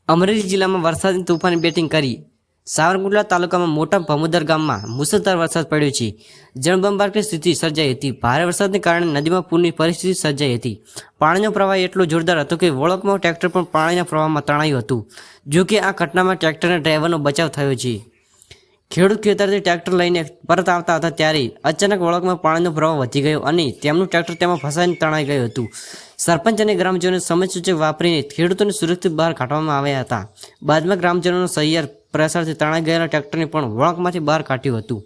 અમરેલી જિલ્લામાં વરસાદની તોફાની બેટિંગ કરી સાવરકુંડલા તાલુકામાં મોટા ભમોદર ગામમાં મુસળધાર વરસાદ પડ્યો છે. જળબંબાકારની સ્થિતિ સર્જાઈ હતી. ભારે વરસાદને કારણે નદીમાં પૂરની પરિસ્થિતિ સર્જાઈ હતી. પાણીનો પ્રવાહ એટલો જોરદાર હતો કે વળોકમાં ટ્રેક્ટર પણ પાણીના પ્રવાહમાં તણાયું હતું. જો કે આ ઘટનામાં ટ્રેક્ટરના ડ્રાઈવરનો બચાવ થયો છે. ખેડૂત ખેતરથી ટ્રેક્ટર લઈને પરત આવતા હતા ત્યારે અચાનક વળોકમાં પાણીનો પ્રવાહ વધી ગયો અને તેમનું ટ્રેક્ટર તેમાં ફસાઈને તણાઈ ગયું હતું. સરપંચ અને ગ્રામજનોને સમયસૂચક વાપરીને ખેડૂતોને સુરક્ષિત બહાર કાઢવામાં આવ્યા હતા. બાદમાં ગ્રામજનોનો સહિયાર પ્રયાસથી તણાઈ ગયેલા ટ્રેક્ટરને પણ વળોકમાંથી બહાર કાઢ્યું હતું.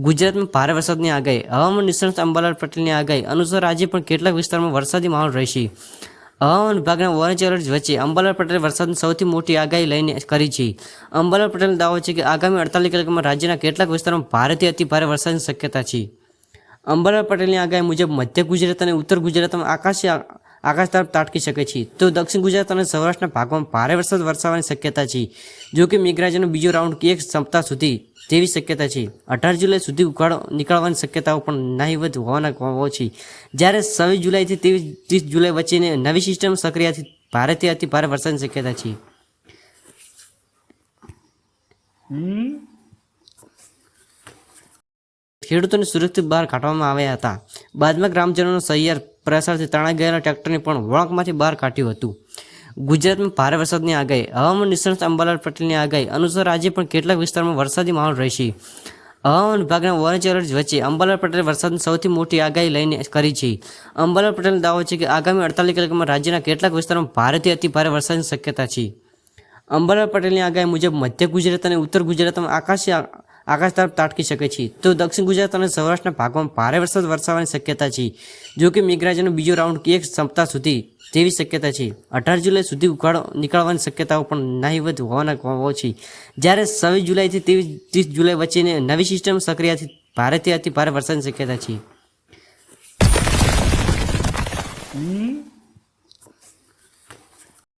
ગુજરાતમાં ભારે વરસાદની આગાહી. હવામાન નિષ્ણાત અંબાલાલ પટેલની આગાહી અનુસાર આજે પણ કેટલાક વિસ્તારમાં વરસાદી માહોલ રહેશે. હવામાન વિભાગના ઓરેન્જ એલર્ટ વચ્ચે અંબાલાલ પટેલે વરસાદની સૌથી મોટી આગાહી લઈને કરી છે. અંબાલાલ પટેલનો દાવો છે કે આગામી 48 કલાકમાં રાજ્યના કેટલાક વિસ્તારોમાં ભારેથી અતિ ભારે વરસાદની શક્યતા છે. અંબાલાલ પટેલની આગાહી મુજબ મધ્ય ગુજરાત અને ઉત્તર ગુજરાતમાં આકાશ તરફ તાટકી શકે છે, તો દક્ષિણ ગુજરાત અને સૌરાષ્ટ્રના ભાગોમાં ભારે વરસાદ વરસાવવાની શક્યતા છે. જો કે મેઘરાજાનો બીજો રાઉન્ડ એક સપ્તાહ સુધી તેવી શક્યતા છે. 18 જુલાઈ સુધી ઉઘાડો નીકળવાની શક્યતાઓ પણ નહીવત હોવાના કહો છે. જ્યારે 26 જુલાઈથી 30 જુલાઈ વચ્ચેની નવી સિસ્ટમ સક્રિયથી ભારેથી અતિ ભારે વરસાદની શક્યતા છે. ખેડૂતોને સુરક્ષિત બહાર કાઢવામાં આવ્યા હતા. બાદમાં ગ્રામજનોનો સહિયાર પ્રયાસથી તણાઈ ગયેલા ટ્રેક્ટરને પણ વળોકમાંથી બહાર કાઢ્યું હતું. ગુજરાતમાં ભારે વરસાદની આગાહી. હવામાન નિષ્ણાત અંબાલાલ પટેલની આગાહી અનુસાર આજે પણ કેટલાક વિસ્તારમાં વરસાદી માહોલ રહેશે. હવામાન વિભાગના ઓરેન્જ એલર્ટ વચ્ચે અંબાલાલ પટેલે વરસાદની સૌથી મોટી આગાહી લઈને કરી છે. અંબાલાલ પટેલનો દાવો છે કે આગામી 48 કલાકમાં રાજ્યના કેટલાક વિસ્તારોમાં ભારેથી અતિ ભારે વરસાદની શક્યતા છે. અંબાલાલ પટેલની આગાહી મુજબ મધ્ય ગુજરાત અને ઉત્તર ગુજરાતમાં આકાશ તરફ તાટકી શકે છે, તો દક્ષિણ ગુજરાત અને સૌરાષ્ટ્રના ભાગોમાં ભારે વરસાદ વરસાવવાની શક્યતા છે. જો કે મેઘરાજાનો બીજો રાઉન્ડ એક સપ્તાહ સુધી તેવી શક્યતા છે. 18 જુલાઈ સુધી ઉઘાડો નીકળવાની શક્યતાઓ પણ નહીવત હોવાના કહો છે. જ્યારે 26 જુલાઈથી 30 જુલાઈ વચ્ચેની નવી સિસ્ટમ સક્રિયથી ભારેથી અતિ ભારે વરસાદની શક્યતા છે.